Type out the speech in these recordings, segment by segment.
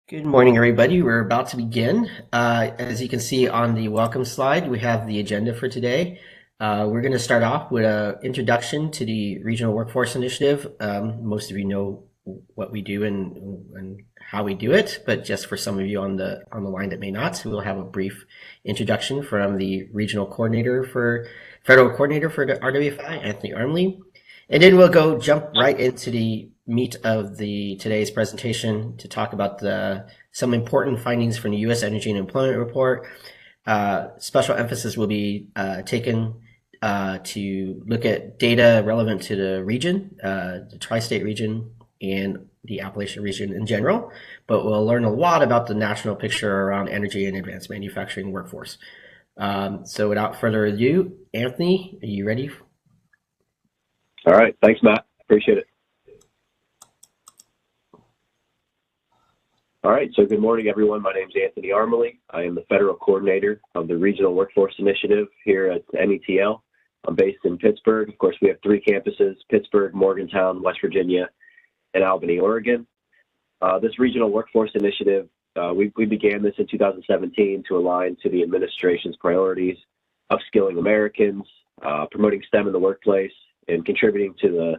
Good morning, everybody. We're about to begin. As you can see on the welcome slide, we have the agenda for today. We're going to start off with an introduction to the Regional Workforce Initiative. Most of you know what we do and how we do it, but just for some of you on the line that may not, we'll have a brief introduction from the Federal Coordinator for the RWFI, Anthony Armley. And then we'll jump right into the meat of today's presentation to talk about some important findings from the U.S. Energy and Employment Report. Special emphasis will be taken to look at data relevant to the region, the tri-state region, and the Appalachian region in general. But we'll learn a lot about the national picture around energy and advanced manufacturing workforce. So without further ado, Anthony, are you ready? All right. Thanks, Matt. Appreciate it. All right. So good morning, everyone. My name is Anthony Armley. I am the Federal Coordinator of the Regional Workforce Initiative here at NETL. I'm based in Pittsburgh. Of course, we have three campuses: Pittsburgh, Morgantown, West Virginia, and Albany, Oregon. This Regional Workforce Initiative, we began this in 2017 to align to the administration's priorities, upskilling Americans, promoting STEM in the workplace, and contributing to the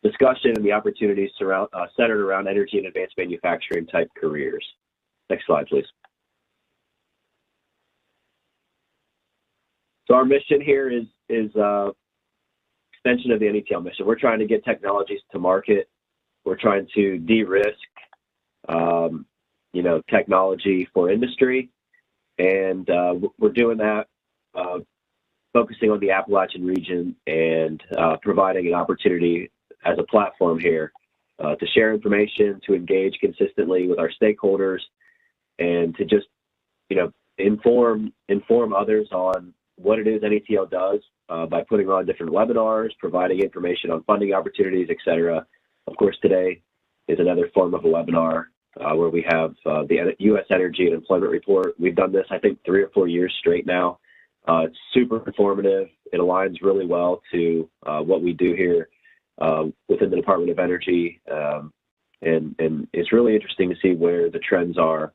discussion and the opportunities centered around energy and advanced manufacturing type careers. Next slide, please. So our mission here is extension of the NETL mission. We're trying to get technologies to market. We're trying to de-risk, technology for industry, and we're doing that focusing on the Appalachian region and providing an opportunity as a platform here to share information, to engage consistently with our stakeholders, and to just, inform others on what it is NETL does by putting on different webinars, providing information on funding opportunities, etc. Of course, today is another form of a webinar where we have the U.S. Energy and Employment Report. We've done this, I think, 3 or 4 years straight now. It's super informative. It aligns really well to what we do here within the Department of Energy, and it's really interesting to see where the trends are,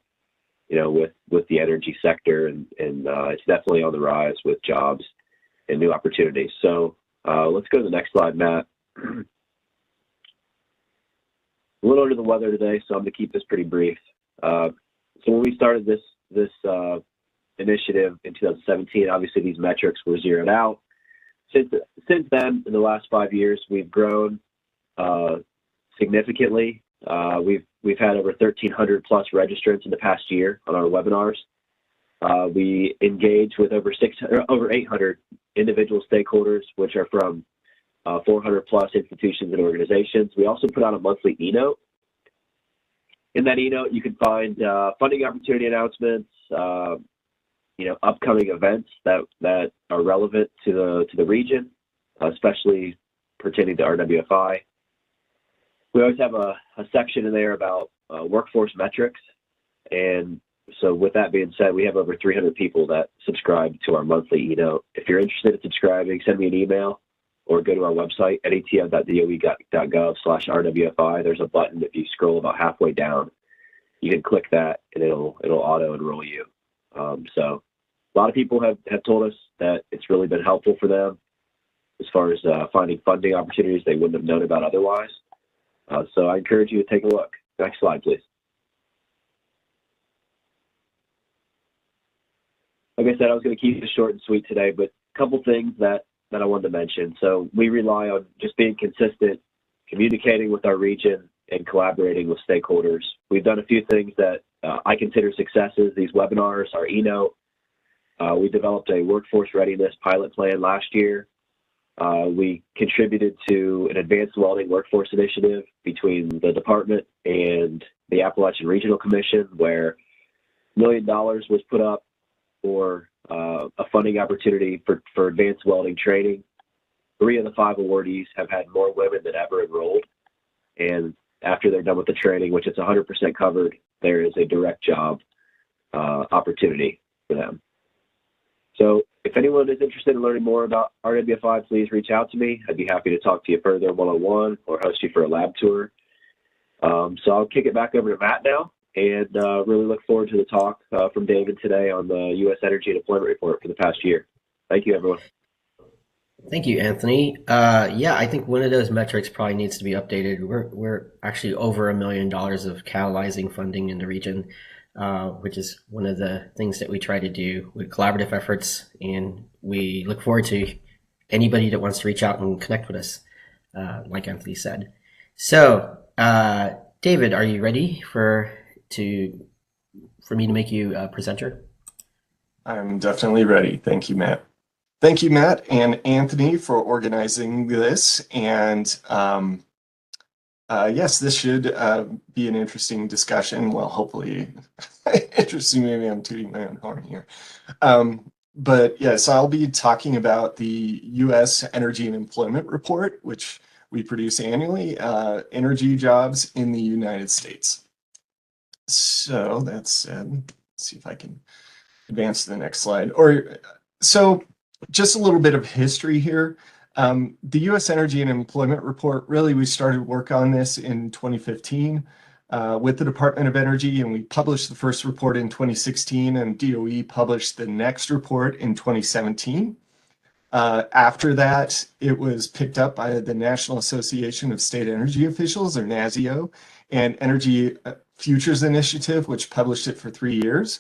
with the energy sector, and it's definitely on the rise with jobs and new opportunities. So let's go to the next slide, Matt. A little under the weather today, so I'm going to keep this pretty brief. So when we started this initiative in 2017, obviously these metrics were zeroed out. Since then, in the last 5 years, we've grown significantly. We've had over 1,300 plus registrants in the past year on our webinars. We engage with over 800 individual stakeholders, which are from 400 plus institutions and organizations. We also put out a monthly e-note. In that e-note, you can find funding opportunity announcements, upcoming events that are relevant to the region, especially pertaining to RWFI. We always have a section in there about workforce metrics. And so with that being said, we have over 300 people that subscribe to our monthly e-note. If you're interested in subscribing, send me an email or go to our website, netl.doe.gov/RWFI. There's a button. If you scroll about halfway down, you can click that and it'll auto enroll you. So a lot of people have told us that it's really been helpful for them as far as finding funding opportunities they wouldn't have known about otherwise. So I encourage you to take a look. Next slide, please. Like I said, I was going to keep it short and sweet today, but a couple things that I wanted to mention. So we rely on just being consistent, communicating with our region, and collaborating with stakeholders. We've done a few things that I consider successes: these webinars, our e-note. We developed a workforce readiness pilot plan last year. We contributed to an advanced welding workforce initiative between the department and the Appalachian Regional Commission, where $1 million was put up for a funding opportunity for advanced welding training. 3 of the 5 awardees have had more women than ever enrolled. And after they're done with the training, which is 100% covered, there is a direct job opportunity for them. So if anyone is interested in learning more about RWFI, please reach out to me. I'd be happy to talk to you further one-on-one or host you for a lab tour. So I'll kick it back over to Matt now, and really look forward to the talk from David today on the U.S. Energy and Employment Report for the past year. Thank you, everyone. Thank you, Anthony. Yeah, I think one of those metrics probably needs to be updated. We're actually over $1 million of catalyzing funding in the region, which is one of the things that we try to do with collaborative efforts, and we look forward to anybody that wants to reach out and connect with us, like Anthony said. So, David, are you ready for me to make you a presenter? I'm definitely ready. Thank you, Matt. Thank you, Matt and Anthony, for organizing this. And yes, this should be an interesting discussion. Well, hopefully interesting. Maybe I'm tooting my own horn here. But yes, I'll be talking about the U.S. Energy and Employment Report, which we produce annually, energy jobs in the United States. So that said, let's see if I can advance to the next slide. So just a little bit of history here. The U.S. Energy and Employment Report, really, we started work on this in 2015 with the Department of Energy, and we published the first report in 2016, and DOE published the next report in 2017. After that, it was picked up by the National Association of State Energy Officials, or NASEO, and Energy Futures Initiative, which published it for 3 years.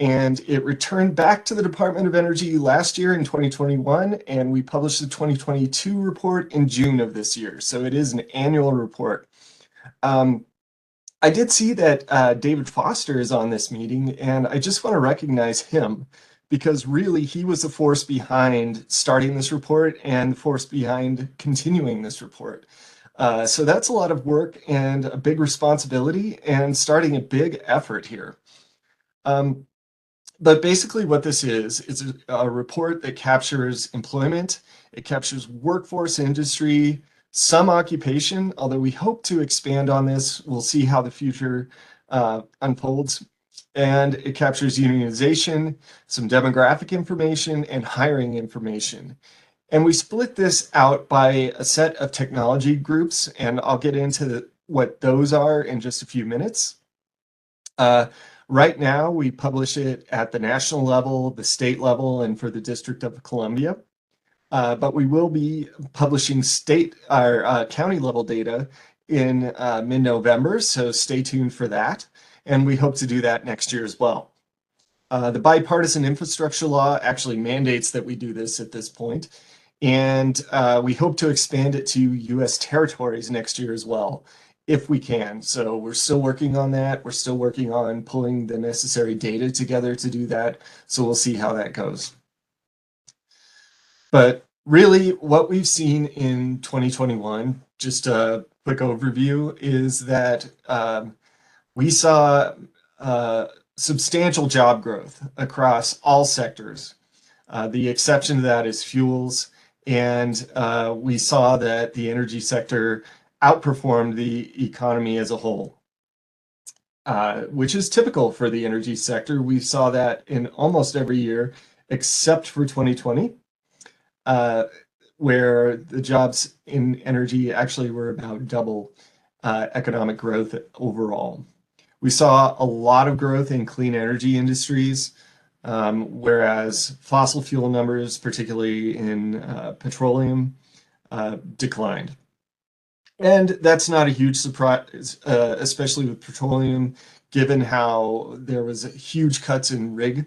And it returned back to the Department of Energy last year in 2021, and we published the 2022 report in June of this year. So it is an annual report. I did see that David Foster is on this meeting, and I just want to recognize him because really he was the force behind starting this report and the force behind continuing this report. So that's a lot of work and a big responsibility and starting a big effort here. But basically what this is a report that captures employment, it captures workforce, industry, some occupation, although we hope to expand on this. We'll see how the future unfolds. And it captures unionization, some demographic information, and hiring information. And we split this out by a set of technology groups, and I'll get into what those are in just a few minutes. Right now, we publish it at the national level, the state level, and for the District of Columbia. But we will be publishing state or county level data in mid-November, so stay tuned for that. And we hope to do that next year as well. The bipartisan infrastructure law actually mandates that we do this at this point. And we hope to expand it to U.S. territories next year as well, if we can. So we're still working on that. We're still working on pulling the necessary data together to do that. So we'll see how that goes. But really, what we've seen in 2021, just a quick overview, is that we saw substantial job growth across all sectors. The exception to that is fuels, and we saw that the energy sector outperformed the economy as a whole, which is typical for the energy sector. We saw that in almost every year except for 2020, where the jobs in energy actually were about double economic growth overall. We saw a lot of growth in clean energy industries, whereas fossil fuel numbers, particularly in petroleum, declined. And that's not a huge surprise, especially with petroleum, given how there was huge cuts in rig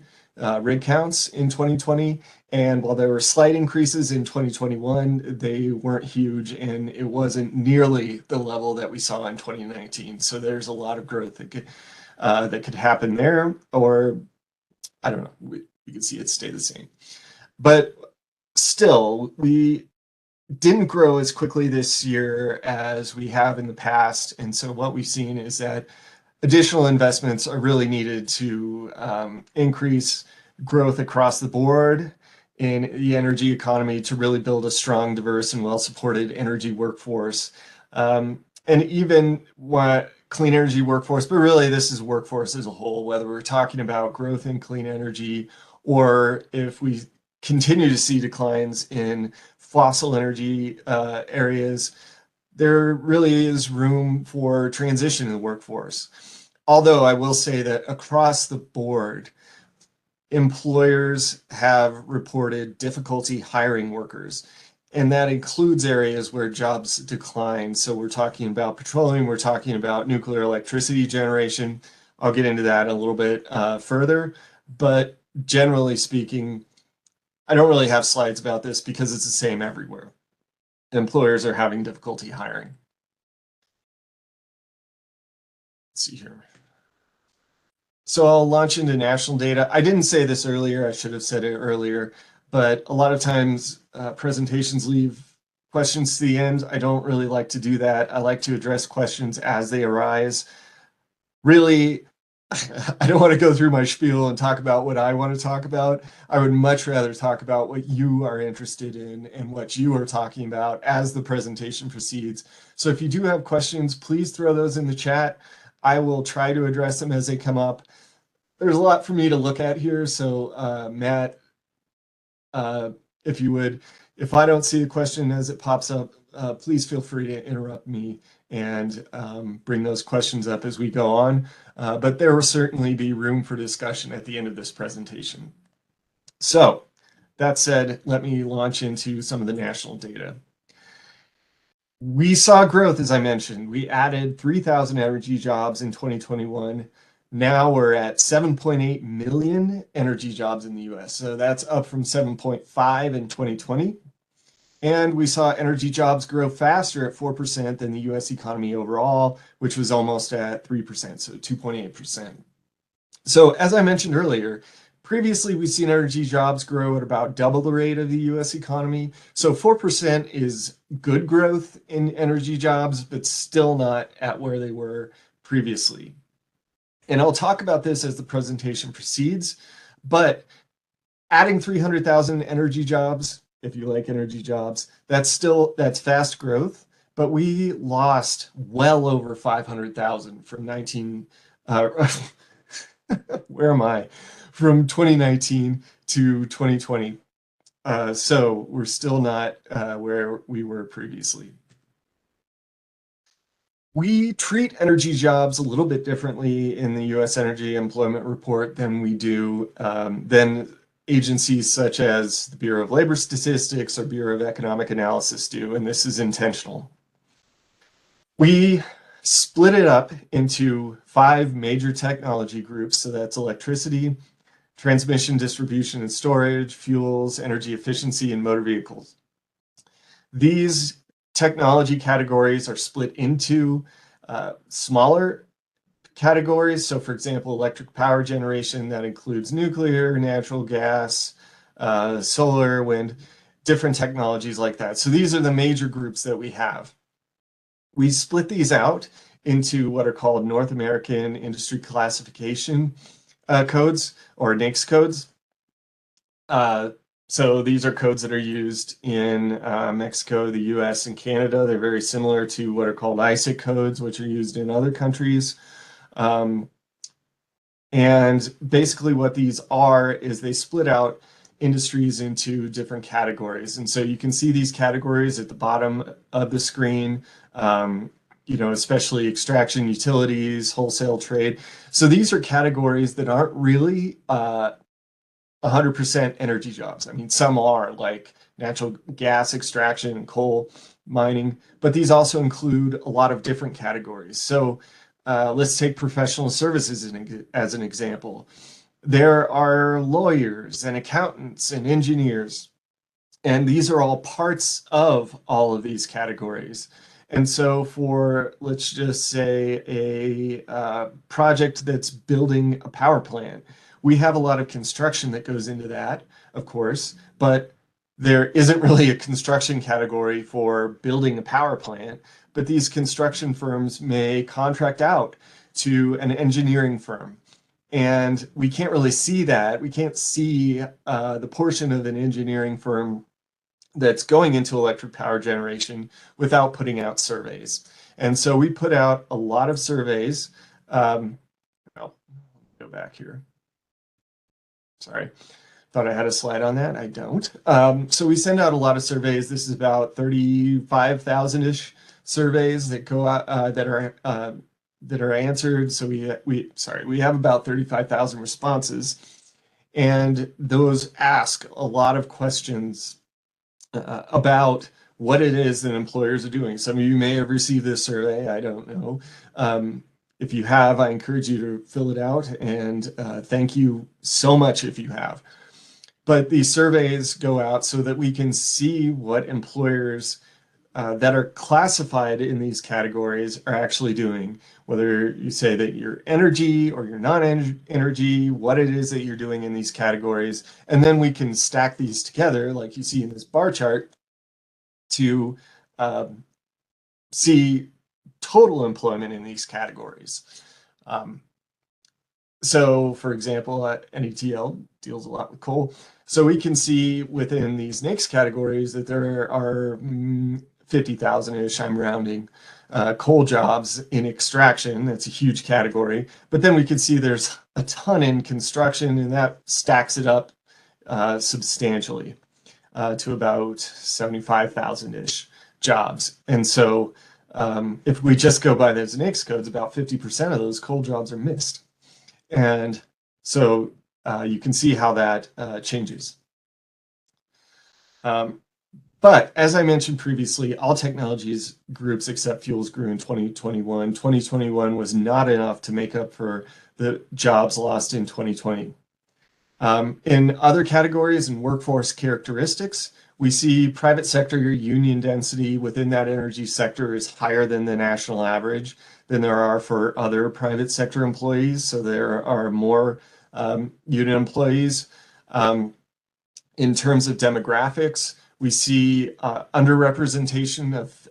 counts in 2020. And while there were slight increases in 2021, they weren't huge, and it wasn't nearly the level that we saw in 2019. So there's a lot of growth that could happen there, or I don't know, we could see it stay the same. But still, we didn't grow as quickly this year as we have in the past. And so what we've seen is that additional investments are really needed to increase growth across the board in the energy economy to really build a strong, diverse, and well-supported energy workforce. And even what clean energy workforce, but really this is workforce as a whole, whether we're talking about growth in clean energy or if we continue to see declines in fossil energy areas, there really is room for transition in the workforce. although I will say that across the board, employers have reported difficulty hiring workers. And that includes areas where jobs decline. So we're talking about petroleum, we're talking about nuclear electricity generation. I'll get into that a little bit further. But generally speaking, I don't really have slides about this because it's the same everywhere. Employers are having difficulty hiring. Let's see here. So I'll launch into national data. I didn't say this earlier, I should have said it earlier, but a lot of times presentations leave questions to the end. I don't really like to do that. I like to address questions as they arise. Really, I don't want to go through my spiel and talk about what I want to talk about. I would much rather talk about what you are interested in and what you are talking about as the presentation proceeds. So if you do have questions, please throw those in the chat. I will try to address them as they come up. There's a lot for me to look at here, so Matt, if you would, if I don't see the question as it pops up, please feel free to interrupt me and bring those questions up as we go on. But there will certainly be room for discussion at the end of this presentation. So that said, let me launch into some of the national data. We saw growth, as I mentioned. We added 3,000 energy jobs in 2021. Now we're at 7.8 million energy jobs in the US. So that's up from 7.5 in 2020. And we saw energy jobs grow faster at 4% than the US economy overall, which was almost at 3%, so 2.8%. So as I mentioned earlier, previously we've seen energy jobs grow at about double the rate of the US economy. So 4% is good growth in energy jobs, but still not at where they were previously. And I'll talk about this as the presentation proceeds, but adding 300,000 energy jobs, if you like energy jobs, that's fast growth, but we lost well over 500,000 from from 2019 to 2020. So we're still not where we were previously. We treat energy jobs a little bit differently in the U.S. Energy Employment Report than we do than agencies such as the Bureau of Labor Statistics or Bureau of Economic Analysis do, and this is intentional. We split it up into 5 major technology groups, so that's electricity, transmission, distribution, and storage, fuels, energy efficiency, and motor vehicles. These technology categories are split into smaller categories. So for example, electric power generation, that includes nuclear, natural gas, solar, wind, different technologies like that. So these are the major groups that we have. We split these out into what are called North American Industry Classification codes, or NAICS codes. So these are codes that are used in Mexico, the US, and Canada. They're very similar to what are called ISIC codes, which are used in other countries. And basically what these are is they split out industries into different categories. And so you can see these categories at the bottom of the screen, especially extraction, utilities, wholesale trade. So these are categories that aren't really 100% energy jobs. I mean, some are, like natural gas extraction and coal mining, but these also include a lot of different categories. So let's take professional services as an example. There are lawyers and accountants and engineers, and these are all parts of all of these categories. And so for, let's just say, a project that's building a power plant, we have a lot of construction that goes into that, of course, but there isn't really a construction category for building a power plant, but these construction firms may contract out to an engineering firm. And we can't really see that. We can't see the portion of an engineering firm that's going into electric power generation without putting out surveys. And so we put out a lot of surveys. I'll go back here. Sorry, thought I had a slide on that. I don't. So we send out a lot of surveys. This is about 35,000-ish surveys that go out that are that are answered. So we have about 35,000 responses, and those ask a lot of questions about what it is that employers are doing. Some of you may have received this survey. I don't know. If you have, I encourage you to fill it out, and thank you so much if you have. But these surveys go out so that we can see what employers that are classified in these categories are actually doing, whether you say that you're energy or you're non-energy, what it is that you're doing in these categories. And then we can stack these together, like you see in this bar chart, to see total employment in these categories. So, for example, NETL deals a lot with coal. So we can see within these next categories that there are 50,000-ish, I'm rounding, coal jobs in extraction. That's a huge category. But then we can see there's a ton in construction, and that stacks it up substantially to about 75,000-ish jobs. And so if we just go by those NAICS codes, about 50% of those coal jobs are missed. And so you can see how that changes. But as I mentioned previously, all technologies groups except fuels grew in 2021. 2021 was not enough to make up for the jobs lost in 2020. In other categories and workforce characteristics, we see private sector union density within that energy sector is higher than the national average than there are for other private sector employees. So there are more union employees. In terms of demographics, we see underrepresentation of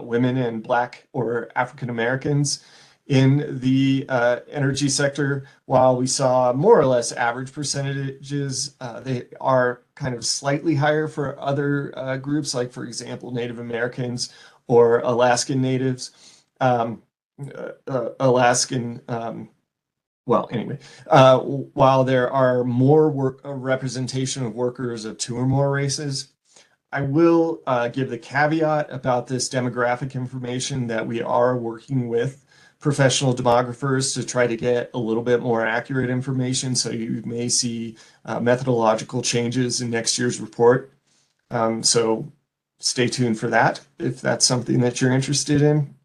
women and Black or African Americans in the energy sector. While we saw more or less average percentages, they are kind of slightly higher for other groups, like, for example, Native Americans or Alaskan Natives. Well, anyway, while there are more representation of workers of two or more races, I will give the caveat about this demographic information that we are working with professional demographers to try to get a little bit more accurate information. So you may see methodological changes in next year's report. So stay tuned for that if that's something that you're interested in.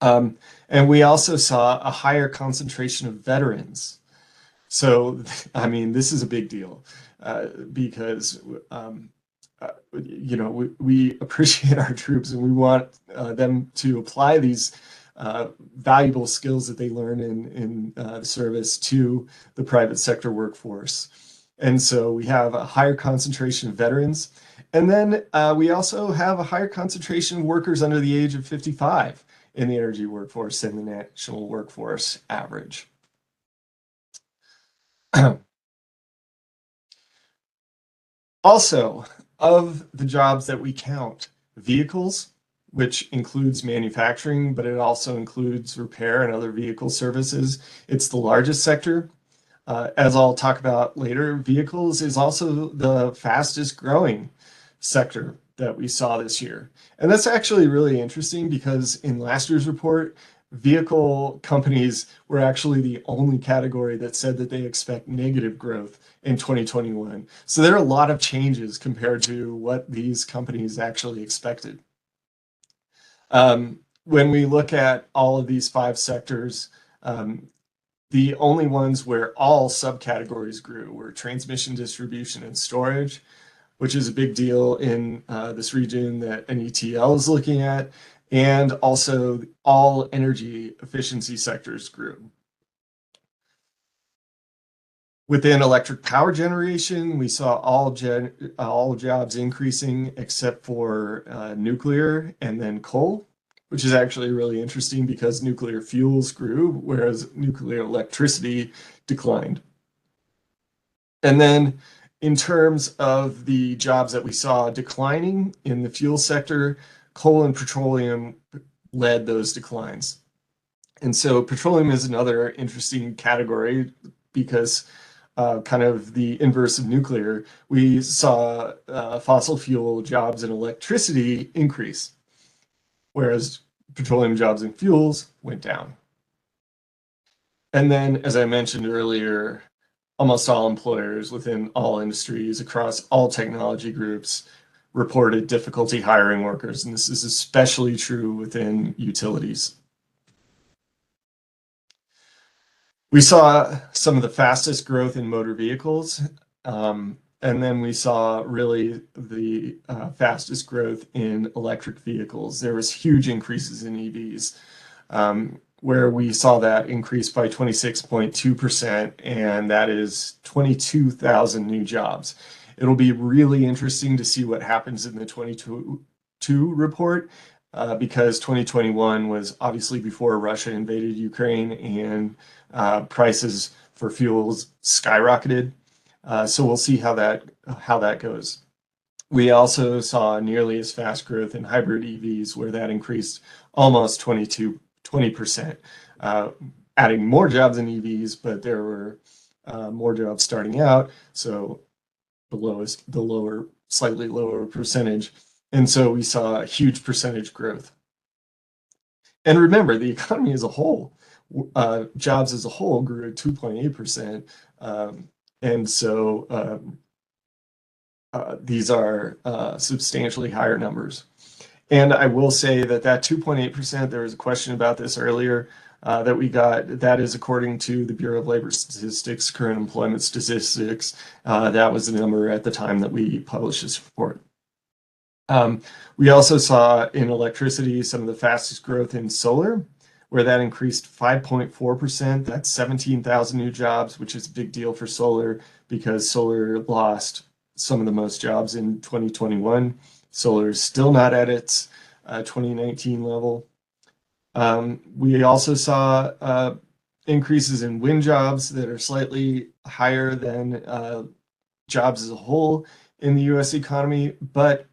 And we also saw a higher concentration of veterans. So, I mean, this is a big deal because, you know, we appreciate our troops and we want them to apply these valuable skills that they learn in the service to the private sector workforce. And so we have a higher concentration of veterans. And then we also have a higher concentration of workers under the age of 55 in the energy workforce than the national workforce average. Also, of the jobs that we count, vehicles, which includes manufacturing, but it also includes repair and other vehicle services, it's the largest sector. As I'll talk about later, vehicles is also the fastest growing sector that we saw this year. And that's actually really interesting because in last year's report, vehicle companies were actually the only category that said that they expect negative growth in 2021. So there are a lot of changes compared to what these companies actually expected. When we look at all of these five sectors, the only ones where all subcategories grew were transmission, distribution, and storage, which is a big deal in this region that NETL is looking at, and also all energy efficiency sectors grew. Within electric power generation, we saw all jobs increasing except for nuclear and then coal, which is actually really interesting because nuclear fuels grew, whereas nuclear electricity declined. And then in terms of the jobs that we saw declining in the fuel sector, coal and petroleum led those declines. And so petroleum is another interesting category because kind of the inverse of nuclear, we saw fossil fuel jobs in electricity increase, whereas petroleum jobs and fuels went down. And then, as I mentioned earlier, almost all employers within all industries across all technology groups reported difficulty hiring workers, and this is especially true within utilities. We saw some of the fastest growth in motor vehicles, and then we saw really the fastest growth in electric vehicles. There was huge increases in EVs, where we saw that increase by 26.2%, and that is 22,000 new jobs. It'll be really interesting to see what happens in the 22 report, because 2021 was obviously before Russia invaded Ukraine and prices for fuels skyrocketed. So we'll see how that goes. We also saw nearly as fast growth in hybrid EVs, where that increased almost 20%, adding more jobs in EVs, but there were more jobs starting out, so slightly lower percentage. And so we saw a huge percentage growth. And remember, the economy as a whole, jobs as a whole grew at 2.8%. And so these are substantially higher numbers. And I will say that 2.8%, there was a question about this earlier, that we got, that is according to the Bureau of Labor Statistics, current employment statistics. That was the number at the time that we published this report. We also saw in electricity some of the fastest growth in solar, where that increased 5.4%. That's 17,000 new jobs, which is a big deal for solar because solar lost some of the most jobs in 2021. Solar is still not at its 2019 level. We also saw increases in wind jobs that are slightly higher than jobs as a whole in the US economy, but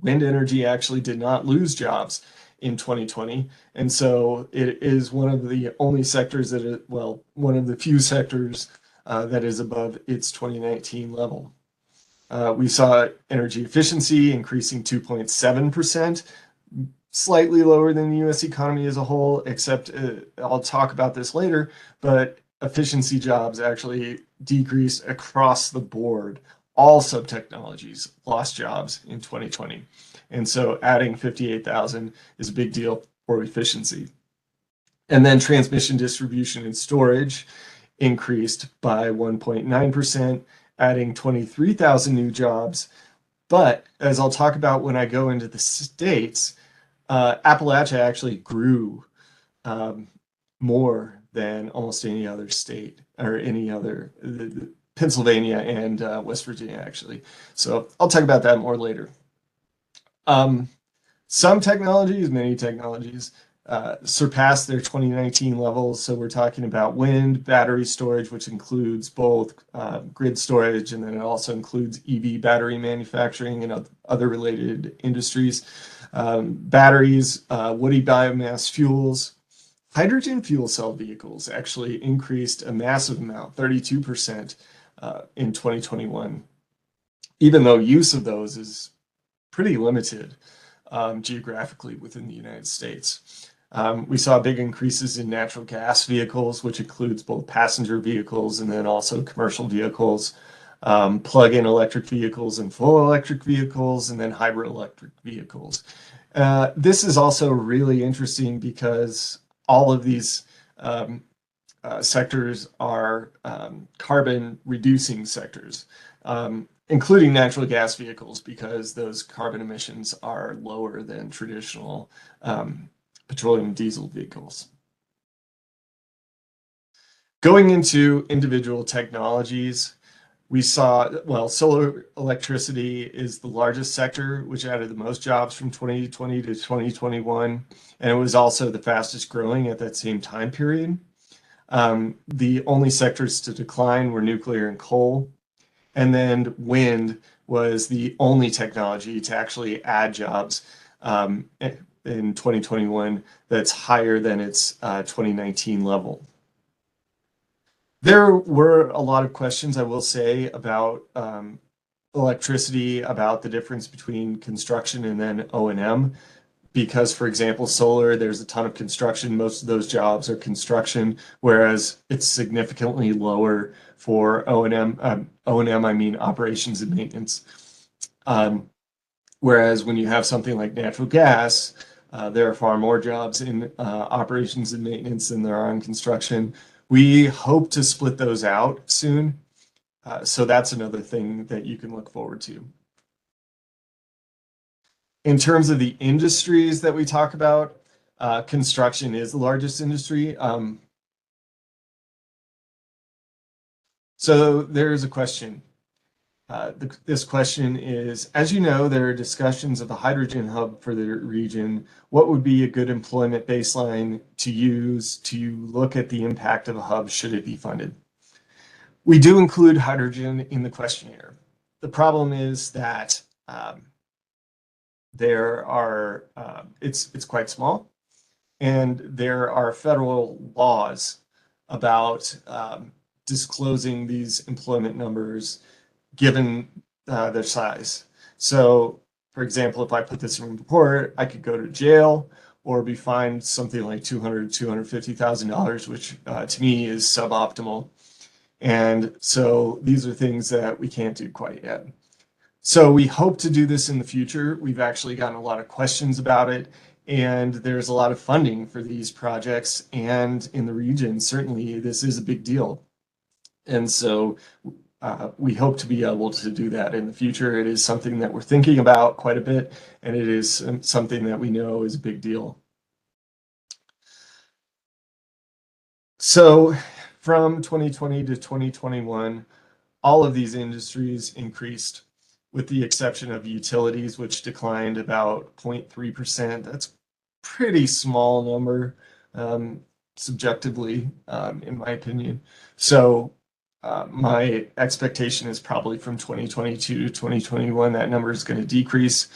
wind energy actually did not lose jobs in 2020. And so it is one of the only sectors one of the few sectors that is above its 2019 level. We saw energy efficiency increasing 2.7%, slightly lower than the US economy as a whole, except I'll talk about this later, but efficiency jobs actually decreased across the board. All sub-technologies lost jobs in 2020. And so adding 58,000 is a big deal for efficiency. And then transmission, distribution, and storage increased by 1.9%, adding 23,000 new jobs. But as I'll talk about when I go into the states, Appalachia actually grew more than almost any other state or any other, Pennsylvania and West Virginia, actually. So I'll talk about that more later. Some technologies, many technologies, surpassed their 2019 levels. So we're talking about wind, battery storage, which includes both grid storage, and then it also includes EV battery manufacturing and other related industries. Batteries, woody biomass fuels, hydrogen fuel cell vehicles actually increased a massive amount, 32%, in 2021, even though use of those is pretty limited geographically within the United States. We saw big increases in natural gas vehicles, which includes both passenger vehicles and then also commercial vehicles, plug-in electric vehicles and full electric vehicles, and then hybrid electric vehicles. This is also really interesting because all of these sectors are carbon reducing sectors, including natural gas vehicles, because those carbon emissions are lower than traditional petroleum diesel vehicles. Going into individual technologies, we saw, solar electricity is the largest sector, which added the most jobs from 2020 to 2021, and it was also the fastest growing at that same time period. The only sectors to decline were nuclear and coal, and then wind was the only technology to actually add jobs in 2021 that's higher than its 2019 level. There were a lot of questions, I will say, about electricity, about the difference between construction and then O&M, because, for example, solar, there's a ton of construction. Most of those jobs are construction, whereas it's significantly lower for O&M. O&M, I mean operations and maintenance. Whereas when you have something like natural gas, there are far more jobs in operations and maintenance than there are in construction. We hope to split those out soon. So that's another thing that you can look forward to. In terms of the industries that we talk about, construction is the largest industry. So there's a question. This question is, as you know, there are discussions of a hydrogen hub for the region. What would be a good employment baseline to use to look at the impact of a hub should it be funded? We do include hydrogen in the questionnaire. The problem is that it's quite small, and there are federal laws about disclosing these employment numbers given their size. So, for example, if I put this in a report, I could go to jail or be fined something like $200,000 to $250,000, which to me is suboptimal. And so these are things that we can't do quite yet. So we hope to do this in the future. We've actually gotten a lot of questions about it, and there's a lot of funding for these projects. And in the region, certainly this is a big deal. And so we hope to be able to do that in the future. It is something that we're thinking about quite a bit, and it is something that we know is a big deal. So from 2020 to 2021, all of these industries increased, with the exception of utilities, which declined about 0.3%. That's a pretty small number, subjectively, in my opinion. So my expectation is probably from 2022 to 2021, that number is going to decrease.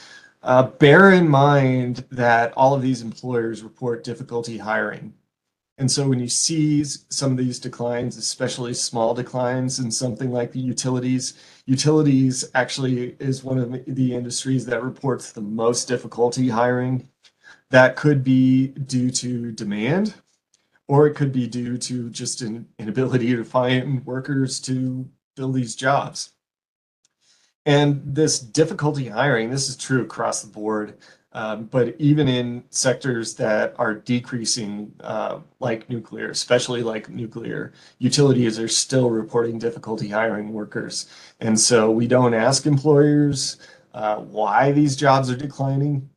Bear in mind that all of these employers report difficulty hiring. And so when you see some of these declines, especially small declines in something like the utilities actually is one of the industries that reports the most difficulty hiring. That could be due to demand, or it could be due to just an inability to find workers to fill these jobs. And this difficulty hiring, this is true across the board. But even in sectors that are decreasing, like nuclear, especially like nuclear, utilities are still reporting difficulty hiring workers. And so we don't ask employers why these jobs are declining.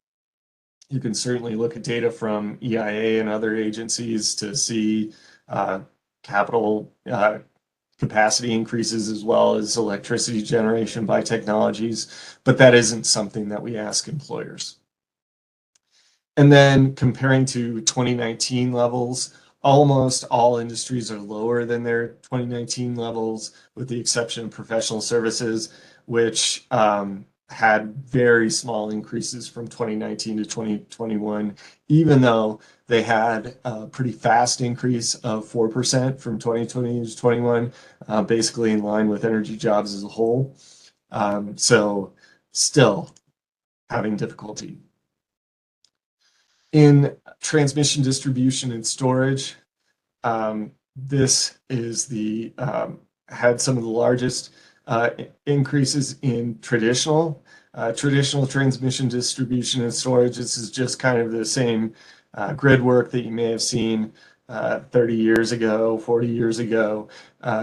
You can certainly look at data from EIA and other agencies to see capital capacity increases as well as electricity generation by technologies, but that isn't something that we ask employers. And then comparing to 2019 levels, almost all industries are lower than their 2019 levels, with the exception of professional services, which had very small increases from 2019 to 2021, even though they had a pretty fast increase of 4% from 2020 to 21, basically in line with energy jobs as a whole. So still having difficulty. In transmission, distribution, and storage, this is had some of the largest increases in traditional transmission, distribution, and storage. This is just kind of the same grid work that you may have seen 30 years ago, 40 years ago,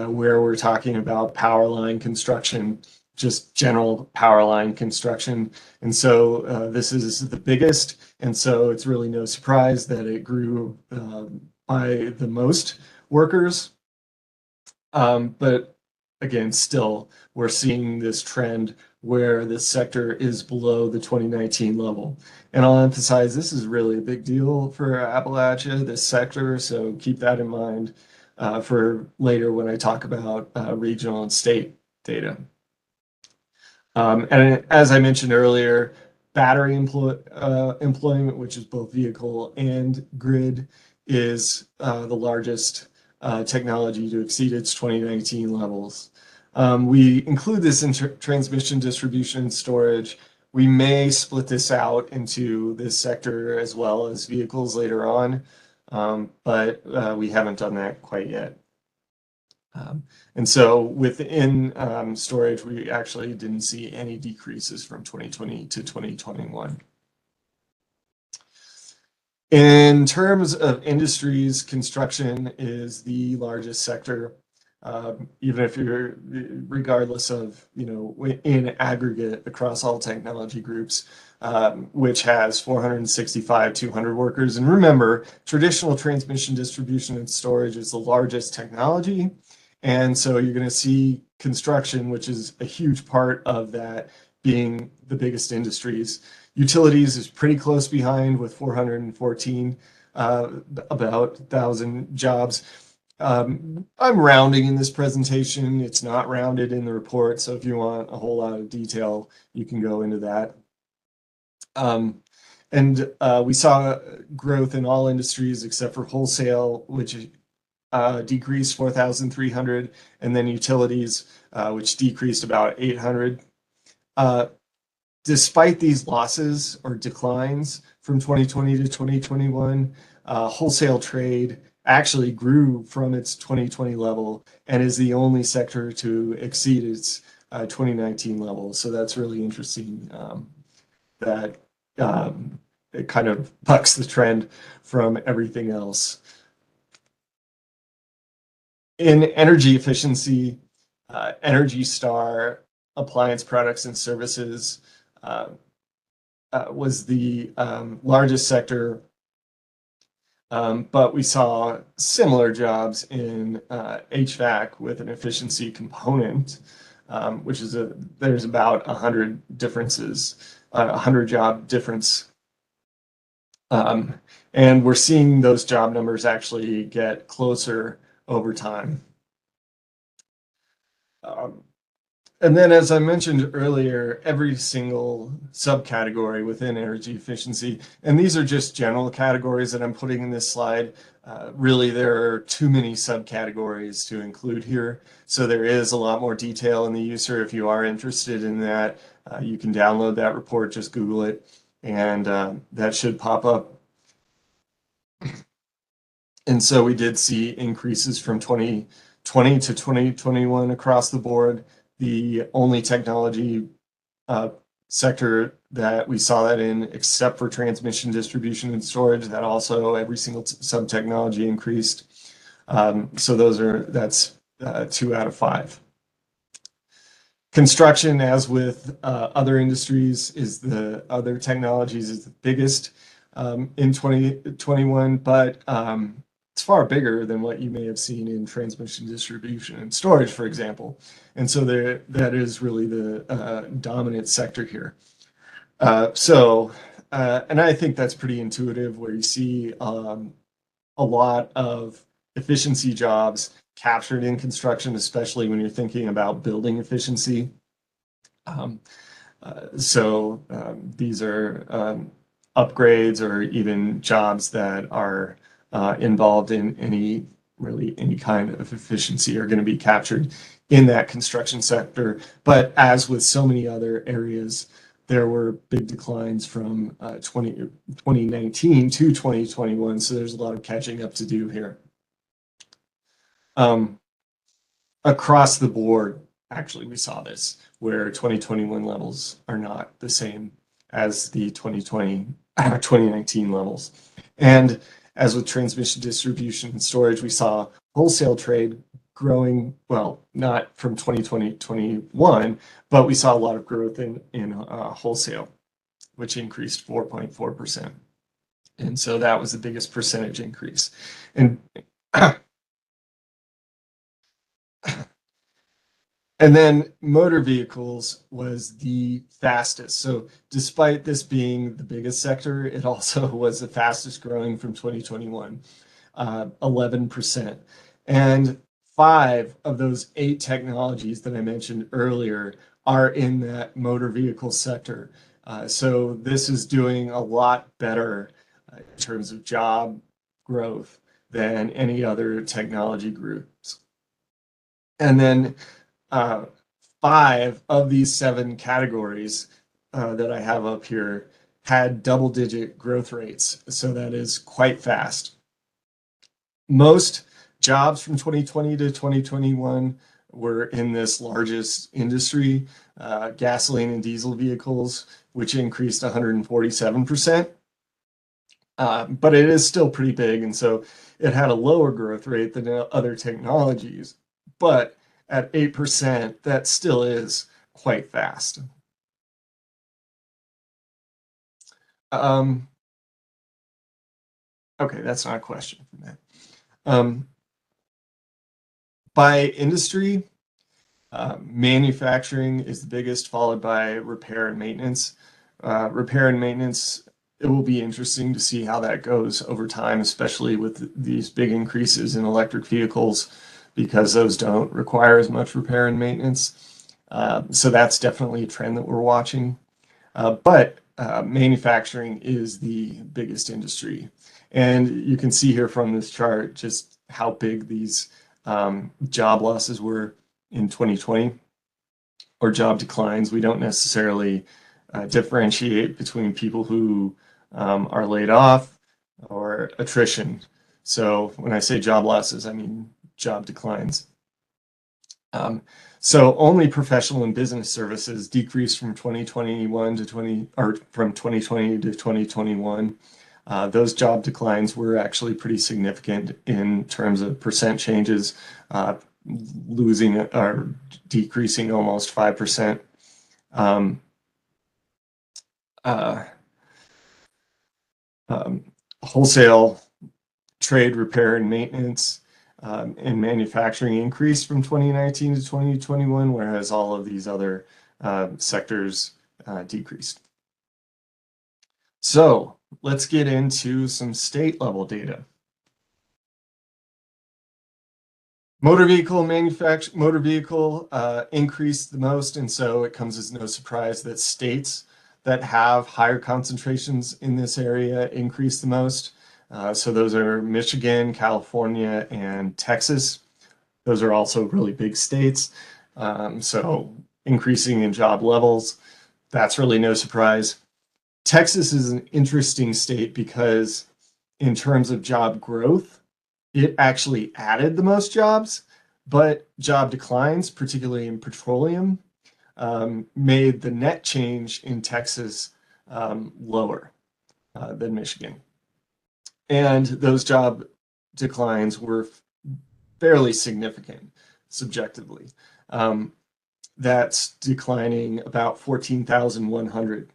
where we're talking about power line construction, just general power line construction. And so this is the biggest, and so it's really no surprise that it grew by the most workers. But again, still, we're seeing this trend where this sector is below the 2019 level. And I'll emphasize this is really a big deal for Appalachia, this sector, so keep that in mind for later when I talk about regional and state data. And as I mentioned earlier, battery employment, which is both vehicle and grid, is the largest technology to exceed its 2019 levels. We include this in transmission, distribution, and storage, We may split this out into this sector as well as vehicles later on, but we haven't done that quite yet. And so within storage, we actually didn't see any decreases from 2020 to 2021. In terms of industries, construction is the largest sector, even if you're regardless of, in aggregate across all technology groups, which has 465, 200 workers. And remember, traditional transmission, distribution, and storage is the largest technology. And so you're going to see construction, which is a huge part of that, being the biggest industries. Utilities is pretty close behind with 414, about 1,000 jobs. I'm rounding in this presentation. It's not rounded in the report, so if you want a whole lot of detail, you can go into that. We saw growth in all industries except for wholesale, which decreased 4,300, and then utilities, which decreased about 800. Despite these losses or declines from 2020 to 2021, wholesale trade actually grew from its 2020 level and is the only sector to exceed its 2019 level. So that's really interesting, that it kind of bucks the trend from everything else. In energy efficiency, Energy Star appliance products and services was the largest sector, but we saw similar jobs in HVAC with an efficiency component, which is there's about 100 differences, 100 job difference. And we're seeing those job numbers actually get closer over time. And then, as I mentioned earlier, every single subcategory within energy efficiency, and these are just general categories that I'm putting in this slide. Really, there are too many subcategories to include here. So there is a lot more detail in the user. If you are interested in that, you can download that report, just Google it, and that should pop up. And so we did see increases from 2020 to 2021 across the board. The only technology sector that we saw that in, except for transmission, distribution, and storage, that also every single sub-technology increased. So that's 2 out of 5. Construction, as with other industries, is the other technologies is the biggest in 2021, but it's far bigger than what you may have seen in transmission, distribution, and storage, for example. And so that is really the dominant sector here. And I think that's pretty intuitive, where you see a lot of efficiency jobs captured in construction, especially when you're thinking about building efficiency. These are upgrades or even jobs that are involved in any kind of efficiency are going to be captured in that construction sector. But as with so many other areas, there were big declines from 2019 to 2021. So there's a lot of catching up to do here. Across the board, actually, we saw this, where 2021 levels are not the same as the 2019 levels. And as with transmission, distribution, and storage, we saw wholesale trade growing, well, not from 2020 to 2021, but we saw a lot of growth in wholesale, which increased 4.4%. And so that was the biggest percentage increase. And then motor vehicles was the fastest. So despite this being the biggest sector, it also was the fastest growing from 2021, 11%. And 5 of those 8 technologies that I mentioned earlier are in that motor vehicle sector. So this is doing a lot better in terms of job growth than any other technology groups. And then 5 of these 7 categories that I have up here had double-digit growth rates, so that is quite fast. Most jobs from 2020 to 2021 were in this largest industry, gasoline and diesel vehicles, which increased 147%. But it is still pretty big, and so it had a lower growth rate than other technologies. But at 8%, that still is quite fast. Okay, that's not a question from that. By industry, manufacturing is the biggest, followed by repair and maintenance. Repair and maintenance, it will be interesting to see how that goes over time, especially with these big increases in electric vehicles, because those don't require as much repair and maintenance. So that's definitely a trend that we're watching. But manufacturing is the biggest industry. And you can see here from this chart just how big these job losses were in 2020, or job declines. We don't necessarily differentiate between people who are laid off or attrition. So when I say job losses, I mean job declines. So only professional and business services decreased from 2021 to 20, or from 2020 to 2021. Those job declines were actually pretty significant in terms of percent changes, losing or decreasing almost 5%. Wholesale, trade, repair, and maintenance, and manufacturing increased from 2019 to 2021, whereas all of these other sectors decreased. So let's get into some state level data. Motor vehicle increased the most, and so it comes as no surprise that states that have higher concentrations in this area increase the most. So those are Michigan, California, and Texas. Those are also really big states. So increasing in job levels, that's really no surprise. Texas is an interesting state because in terms of job growth, it actually added the most jobs, but job declines, particularly in petroleum, made the net change in Texas lower than Michigan. And those job declines were fairly significant subjectively. That's declining about 14,100.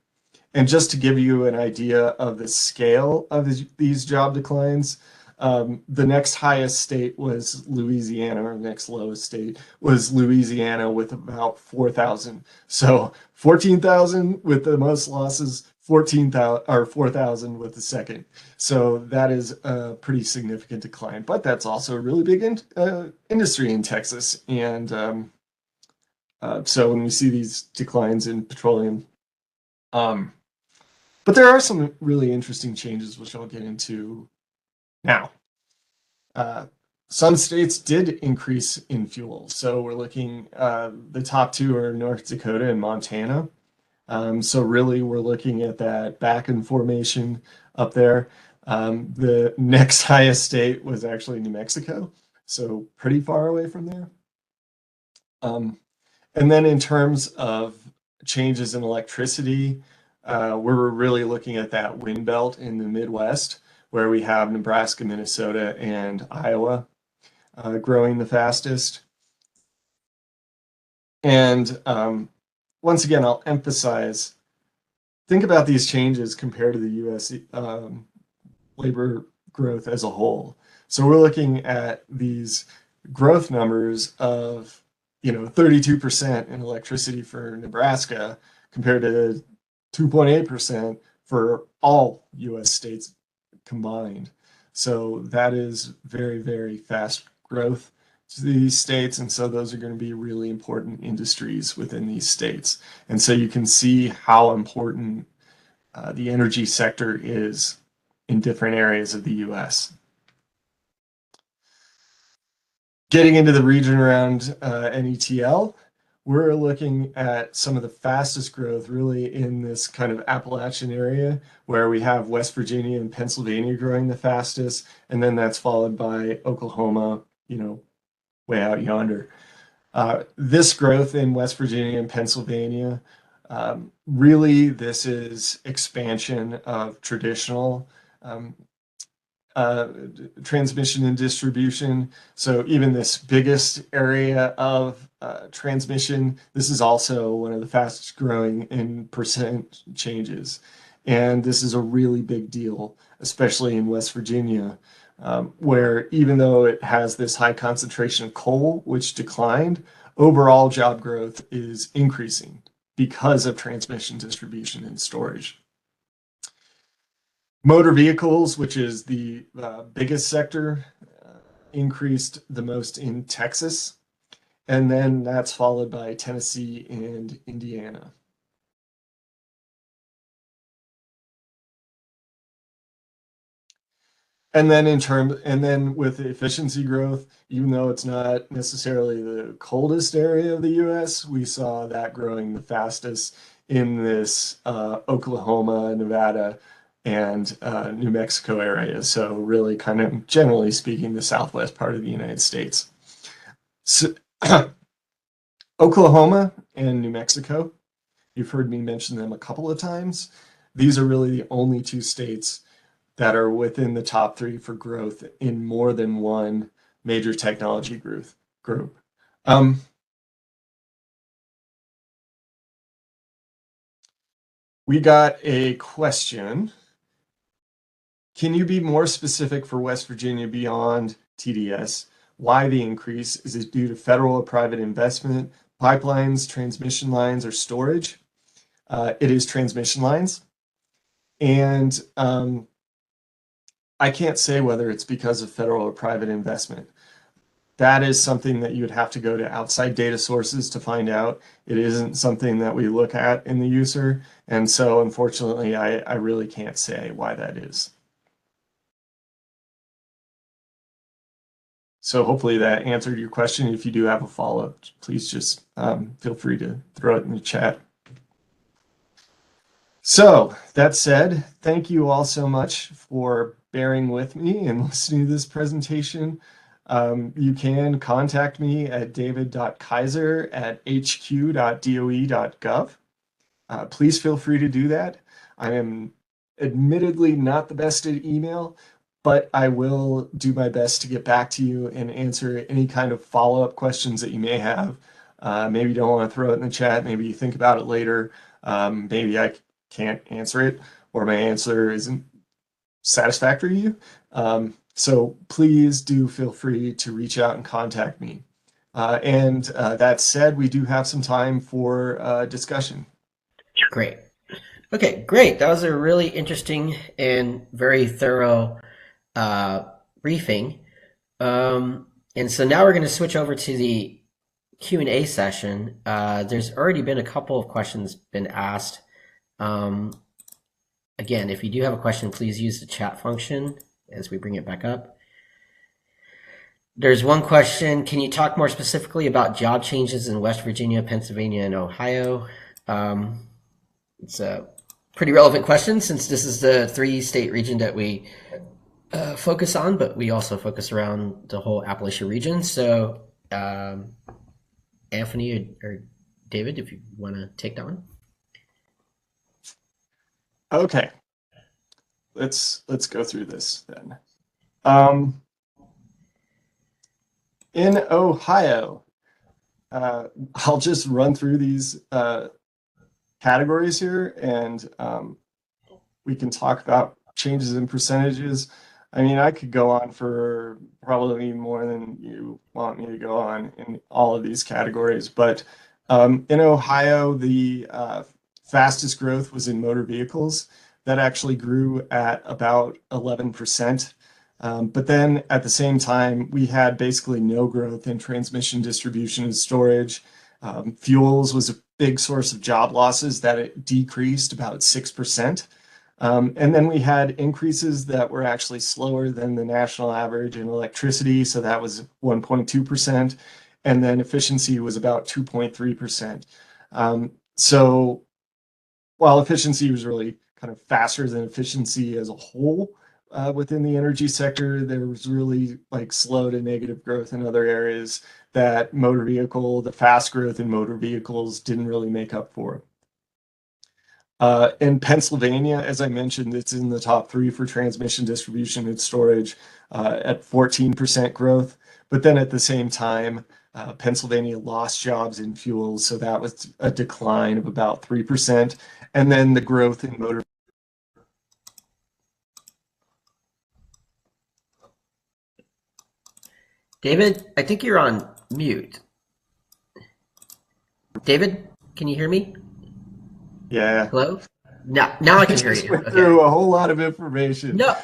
And just to give you an idea of the scale of these job declines, the next highest state was Louisiana, or next lowest state was Louisiana with about 4,000. So 14,000 with the most losses, 14,000 or 4,000 with the second. So that is a pretty significant decline, but that's also a really big industry in Texas. And so when we see these declines in petroleum, but there are some really interesting changes, which I'll get into now. Some states did increase in fuel. So we're looking, the top two are North Dakota and Montana. So really we're looking at that Bakken formation up there. The next highest state was actually New Mexico. So pretty far away from there. And then in terms of changes in electricity, we're really looking at that wind belt in the Midwest, where we have Nebraska, Minnesota, and Iowa growing the fastest. And once again, I'll emphasize, think about these changes compared to the U.S. Labor growth as a whole. So we're looking at these growth numbers of 32% in electricity for Nebraska compared to 2.8% for all U.S. states combined. So that is very, very fast growth to these states. And so those are going to be really important industries within these states. And so you can see how important the energy sector is in different areas of the U.S. Getting into the region around NETL, we're looking at some of the fastest growth really in this kind of Appalachian area where we have West Virginia and Pennsylvania growing the fastest, and then that's followed by Oklahoma, way out yonder. This growth in West Virginia and Pennsylvania, really, this is expansion of traditional um, uh, transmission and distribution. So even this biggest area of transmission, this is also one of the fastest growing in percent changes. And this is a really big deal, especially in West Virginia, where even though it has this high concentration of coal, which declined, overall job growth is increasing because of transmission, distribution, and storage. Motor vehicles, which is the biggest sector, increased the most in Texas, and then that's followed by Tennessee and Indiana. And then with efficiency growth, even though it's not necessarily the coldest area of the US, we saw that growing the fastest in this Oklahoma, Nevada, and New Mexico area. So really kind of generally speaking, the southwest part of the United States. So, Oklahoma and New Mexico, you've heard me mention them a couple of times. These are really the only two states that are within the top three for growth in more than one major technology group. We got a question. Can you be more specific for West Virginia beyond TDS? Why the increase? Is it due to federal or private investment, pipelines, transmission lines, or storage? It is transmission lines. And I can't say whether it's because of federal or private investment. That is something that you would have to go to outside data sources to find out. It isn't something that we look at in the user. And so unfortunately, I really can't say why that is. So hopefully that answered your question. If you do have a follow-up, please just feel free to throw it in the chat. So that said, thank you all so much for bearing with me and listening to this presentation. You can contact me at david.kaiser@hq.doe.gov. Please feel free to do that. I am admittedly not the best at email, but I will do my best to get back to you and answer any kind of follow-up questions that you may have. Maybe you don't want to throw it in the chat. Maybe you think about it later. Maybe I can't answer it or my answer isn't satisfactory to you. So please do feel free to reach out and contact me. And that said, we do have some time for discussion. Great. Okay, great. That was a really interesting and very thorough briefing. And so now we're going to switch over to the Q&A session. There's already been a couple of questions been asked. Again, if you do have a question, please use the chat function as we bring it back up. There's one question. Can you talk more specifically about job changes in West Virginia, Pennsylvania, and Ohio? It's a pretty relevant question since this is the 3-state region that we focus on, but we also focus around the whole Appalachia region. So Anthony or David, if you want to take that one. Okay, let's go through this then. In Ohio, I'll just run through these categories here, and we can talk about changes in percentages. I mean, I could go on for probably more than you want me to go on in all of these categories, but in Ohio, the fastest growth was in motor vehicles. That actually grew at about 11%. But then at the same time, we had basically no growth in transmission, distribution, and storage. Fuels was a big source of job losses that it decreased about 6%. And then we had increases that were actually slower than the national average in electricity. So that was 1.2%. and then efficiency was about 2.3%. So while efficiency was really kind of faster than efficiency as a whole within the energy sector, there was really like slow to negative growth in other areas that the fast growth in motor vehicles didn't really make up for. In Pennsylvania, as I mentioned, it's in the top three for transmission, distribution, and storage at 14% growth. But then at the same time, Pennsylvania lost jobs in fuels, so that was a decline of about 3%. And then the growth in motor. David, I think you're on mute. David, can you hear me? Yeah. Hello? Now I I can hear just you. went Okay. through a whole lot of information. No.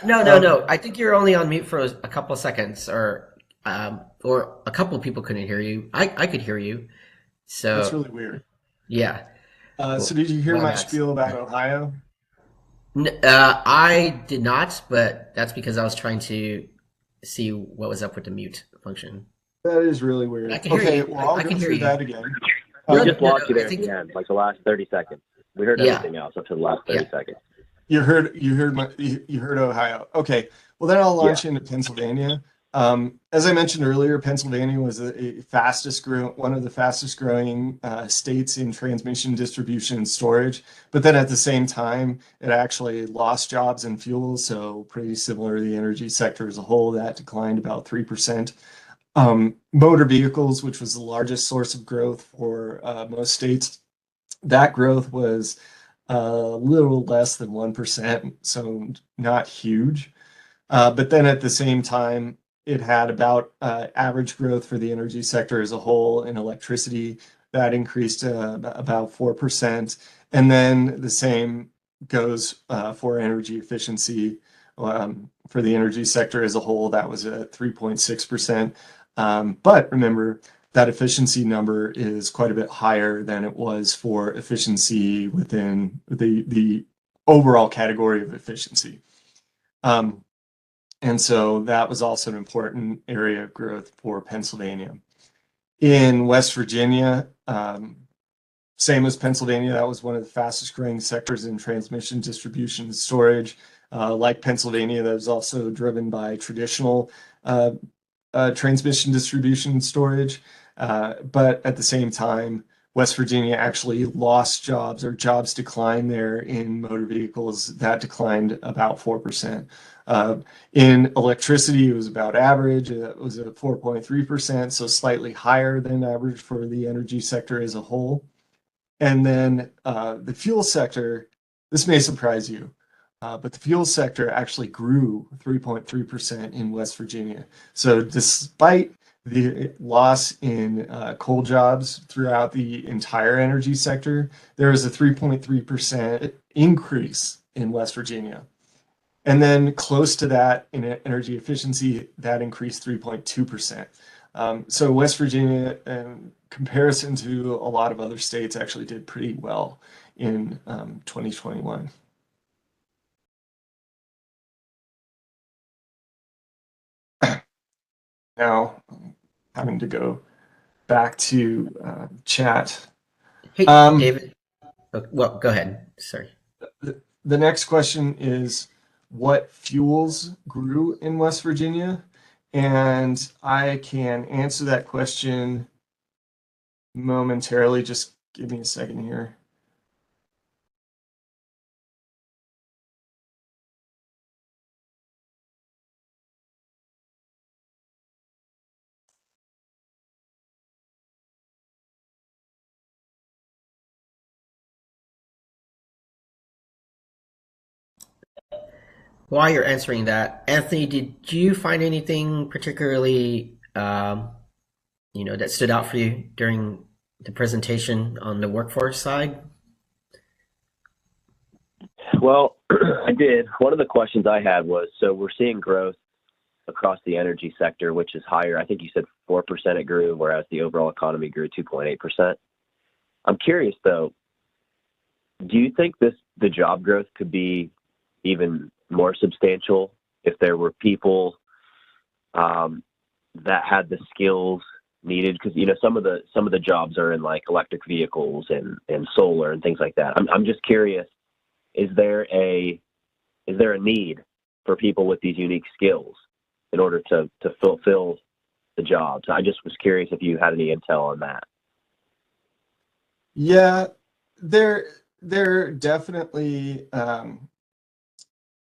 I think you're only on mute for a couple of seconds, or a couple of people couldn't hear you. I could hear you. That's So really weird. yeah. So did you hear My my bad. spiel about Ohio? I did not, but that's because I was trying to see what was up with the mute function. That is really But I weird. can hear Okay, you. well, I'll I go can hear through you. that again. We No, just no, lost you I there at think the end, like the last 30 seconds. We heard yeah, everything else up to the last 30 seconds. You heard Ohio. Okay, well then I'll Yeah. launch into Pennsylvania. As I mentioned earlier, Pennsylvania was one of the fastest growing states in transmission, distribution, and storage. But then at the same time, it actually lost jobs in fuel. So pretty similar to the energy sector as a whole, that declined about 3%. Motor vehicles, which was the largest source of growth for most states, that growth was a little less than 1%, so not huge. But then at the same time, it had about average growth for the energy sector as a whole in electricity that increased about 4%. And then the same goes for energy efficiency. For the energy sector as a whole, that was at 3.6%. But remember, that efficiency number is quite a bit higher than it was for efficiency within the overall category of efficiency. And so that was also an important area of growth for Pennsylvania. In West Virginia, same as Pennsylvania, that was one of the fastest growing sectors in transmission, distribution, and storage. Like Pennsylvania, that was also driven by traditional transmission, distribution, and storage. But at the same time, West Virginia actually lost jobs, or jobs declined there in motor vehicles. That declined about 4%. In electricity, it was about average. It was at 4.3%, so slightly higher than average for the energy sector as a whole. And then the fuel sector, this may surprise you, but the fuel sector actually grew 3.3% in West Virginia. So despite the loss in coal jobs throughout the entire energy sector, there was a 3.3% increase in West Virginia. And then close to that in energy efficiency, that increased 3.2%. So West Virginia, in comparison to a lot of other states, actually did pretty well in 2021. Now, having to go back to chat. Hey, Um, David. Well, go ahead. Sorry. the next question is, what fuels grew in West Virginia? And I can answer that question momentarily. Just give me a second here. While you're answering that, Anthony, did you find anything particularly, that stood out for you during the presentation on the workforce side? Well, I did. One of the questions I had was, so we're seeing growth across the energy sector, which is higher. I think you said 4% it grew, whereas the overall economy grew 2.8%. I'm curious though, do you think the job growth could be even more substantial if there were people that had the skills needed? Because some of the jobs are in like electric vehicles and solar and things like that. I'm just curious, is there a need for people with these unique skills in order to fulfill the jobs? I just was curious if you had any intel on that. Yeah, there definitely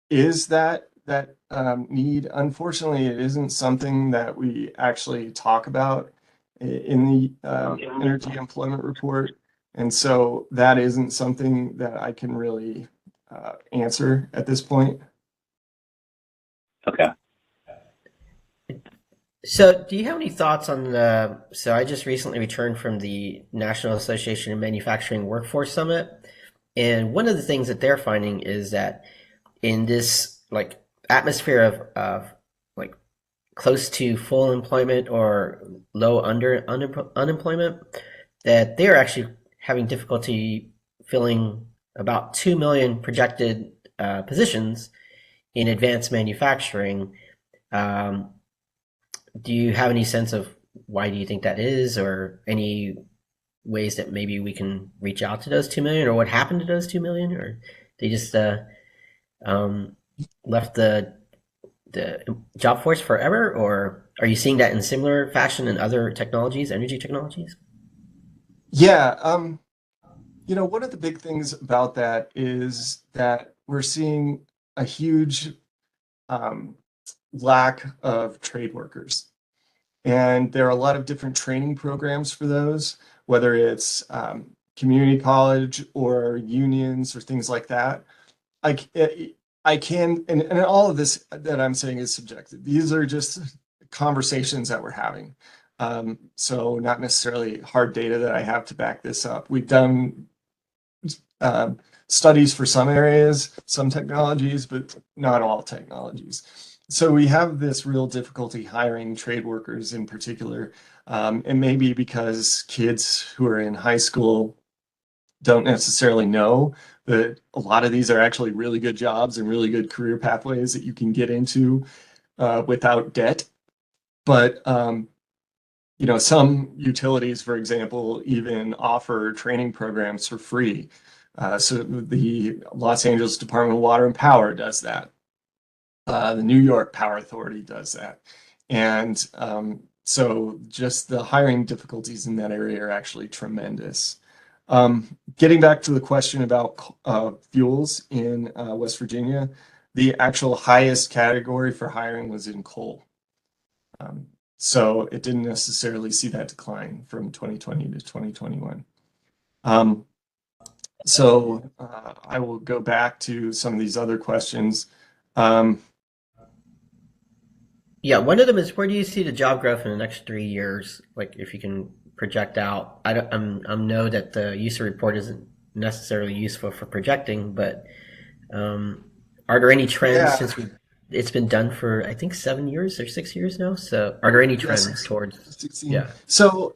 is that need. Unfortunately, it isn't something that we actually talk about in the energy employment report, and so that isn't something that I can really answer at this point. Okay. So, do you have any thoughts on the? So, I just recently returned from the National Association of Manufacturing Workforce Summit, and one of the things that they're finding is that in this like atmosphere of like close to full employment or low unemployment, that they're actually having difficulty filling about 2 million projected positions in advanced manufacturing. Um, do you have any sense of why do you think that is, or any ways that maybe we can reach out to those 2 million, or what happened to those 2 million, or they just um, left the job force forever, or are you seeing that in similar fashion in other technologies, energy technologies? Yeah, one of the big things about that is that we're seeing a huge um, lack of trade workers. And there are a lot of different training programs for those, whether it's community college or unions or things like that. I, I can, and all of this that I'm saying is subjective. These are just conversations that we're having. So not necessarily hard data that I have to back this up. We've done studies for some areas, some technologies, but not all technologies. So we have this real difficulty hiring trade workers in particular, and maybe because kids who are in high school don't necessarily know that a lot of these are actually really good jobs and really good career pathways that you can get into without debt. But some utilities, for example, even offer training programs for free. So the Los Angeles Department of Water and Power does that. The New York Power Authority does that. And so just the hiring difficulties in that area are actually tremendous. Getting back to the question about fuels in West Virginia, the actual highest category for hiring was in coal. So it didn't necessarily see that decline from 2020 to 2021. I will go back to some of these other questions. Um, Yeah, one of them is, where do you see the job growth in the next 3 years? Like, if you can project out. I don't, know that the user report isn't necessarily useful for projecting, but um, are there any trends yeah, since it's been done for I think 7 years or 6 years now? So, are there any yeah, trends towards? 16. Yeah. So,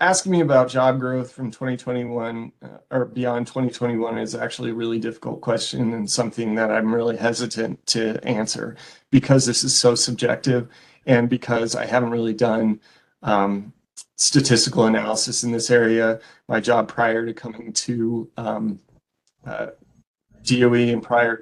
asking me about job growth from 2021 or beyond 2021 is actually a really difficult question and something that I'm really hesitant to answer because this is so subjective and because I haven't really done um, statistical analysis in this area. My job prior to coming to uh, DOE and prior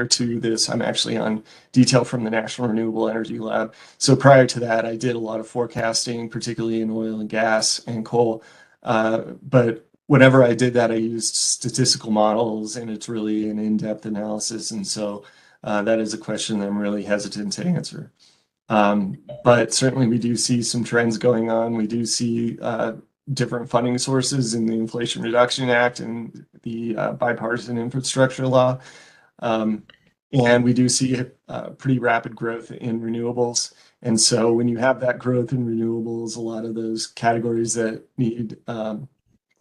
to this, I'm actually on detail from the National Renewable Energy Lab. So prior to that, I did a lot of forecasting, particularly in oil and gas and coal. But whenever I did that, I used statistical models, and it's really an in-depth analysis. And so that is a question that I'm really hesitant to answer. But certainly, we do see some trends going on. We do see different funding sources in the Inflation Reduction Act and the bipartisan infrastructure law. Um, and we do see pretty rapid growth in renewables. And so when you have that growth in renewables, a lot of those categories that need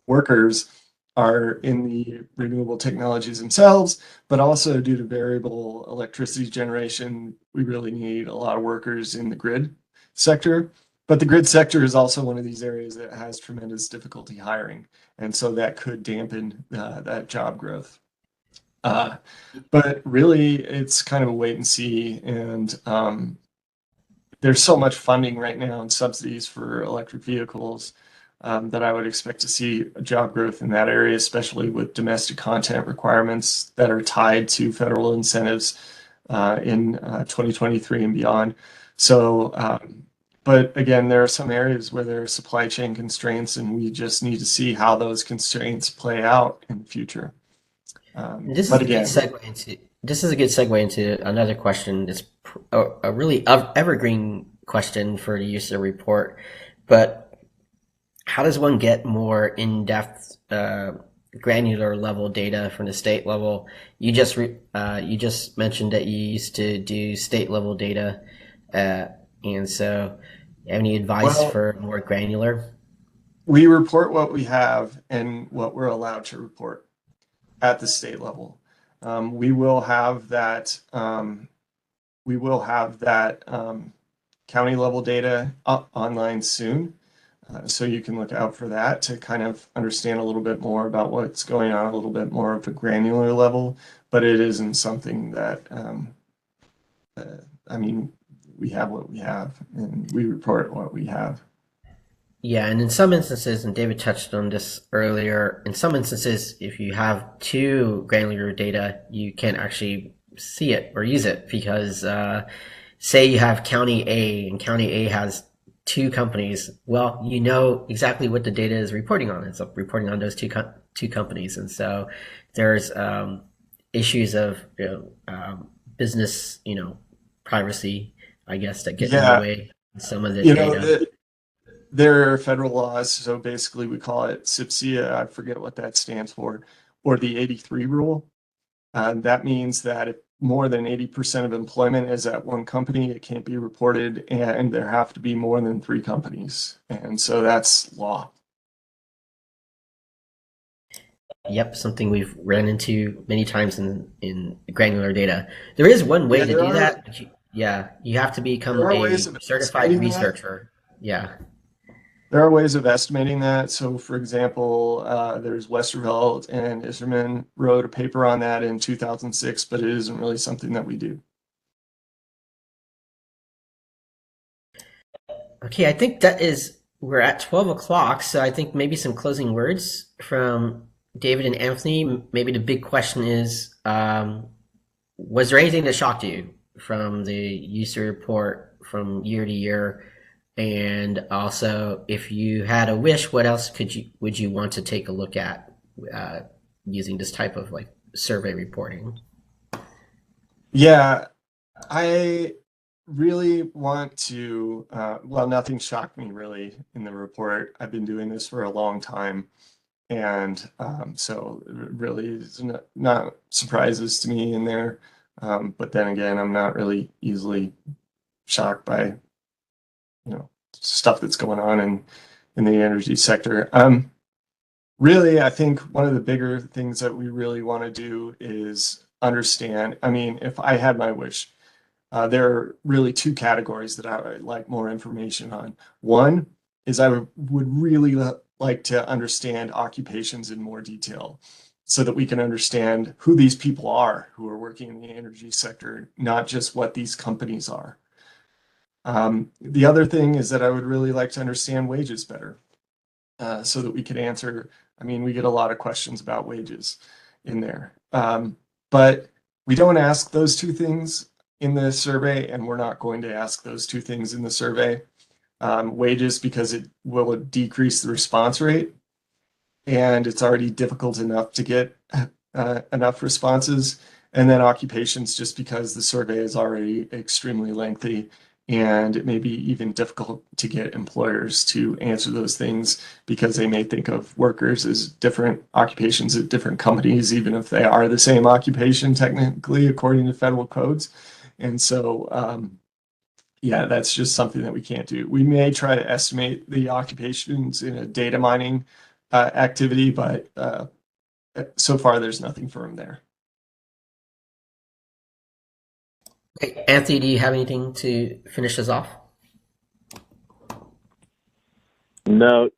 workers are in the renewable technologies themselves, but also due to variable electricity generation, we really need a lot of workers in the grid sector. But the grid sector is also one of these areas that has tremendous difficulty hiring. And so that could dampen that job growth. But really, it's kind of a wait and see. And there's so much funding right now and subsidies for electric vehicles that I would expect to see job growth in that area, especially with domestic content requirements that are tied to federal incentives in 2023 and beyond. So, but again, there are some areas where there are supply chain constraints, and we just need to see how those constraints play out in the future. This is But a good again, segue into another question. It's a really evergreen question for the user report, but how does one get more in-depth, granular level data from the state level? You just mentioned that you used to do state level data, and so any advice well, for more granular? we report what we have and what we're allowed to report at the state level. We will have that. We will have that county level data up online soon. So you can look out for that to kind of understand a little bit more about what's going on, a little bit more of a granular level. But it isn't something that, I mean, we have what we have and we report what we have. Yeah, and in some instances, and David touched on this earlier, in some instances, if you have too granular data, you can't actually see it or use it because, say you have County A and County A has two companies, well, you know exactly what the data is reporting on. It's reporting on those two companies, and so there's issues of business, privacy, I guess, that get in the Yeah, way of some of the you know, data. there are federal laws. So basically, we call it SIPSIA. I forget what that stands for, or the 83 rule. That means that if more than 80% of employment is at one company, it can't be reported, and there have to be more than three companies. And so that's law. Yep, something we've ran into many times in granular data. There is one way Yeah, to do that. But yeah, you have to there become are ways a of certified estimating that. researcher. Yeah. There are ways of estimating that. So, for example, there's Westerveld and Iserman wrote a paper on that in 2006, but it isn't really something that we do. Okay, I think we're at 12 o'clock, so I think maybe some closing words from David and Anthony. Maybe the big question is, was there anything that shocked you from the user report from year to year? And also, if you had a wish, what else would you want to take a look at uh, using this type of like survey reporting? Yeah, I really want to, well, nothing shocked me really in the report. I've been doing this for a long time. And so it really is not surprises to me in there. But then again, I'm not really easily shocked by, stuff that's going on in the energy sector. Really, I think one of the bigger things that we really want to do is understand. I mean, if I had my wish, there are really two categories that I would like more information on. One is I would really like to understand occupations in more detail so that we can understand who these people are who are working in the energy sector, not just what these companies are. The other thing is that I would really like to understand wages better so that we could answer. I mean, we get a lot of questions about wages in there. But we don't ask those two things in the survey, and we're not going to ask those two things in the survey. Wages, because it will decrease the response rate, and it's already difficult enough to get enough responses. And then occupations, just because the survey is already extremely lengthy and it may be even difficult to get employers to answer those things because they may think of workers as different occupations at different companies, even if they are the same occupation technically according to federal codes. And so, yeah, that's just something that we can't do. We may try to estimate the occupations in a data mining activity, but so far there's nothing firm there. Okay, Anthony, do you have anything to finish us off? No,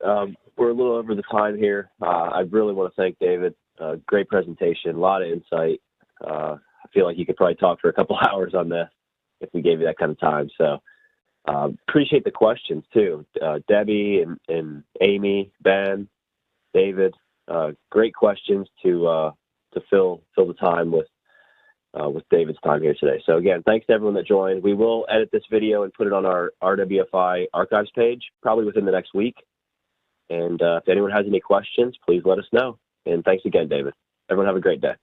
we're a little over the time here. I really want to thank David. Great presentation, a lot of insight. I feel like you could probably talk for a couple hours on this if we gave you that kind of time. So Appreciate the questions too. Debbie and Amy, Ben, David, great questions to fill the time with David's time here today. So again, thanks to everyone that joined. We will edit this video and put it on our RWFI archives page probably within the next week. And if anyone has any questions, please let us know. And thanks again, David. Everyone have a great day.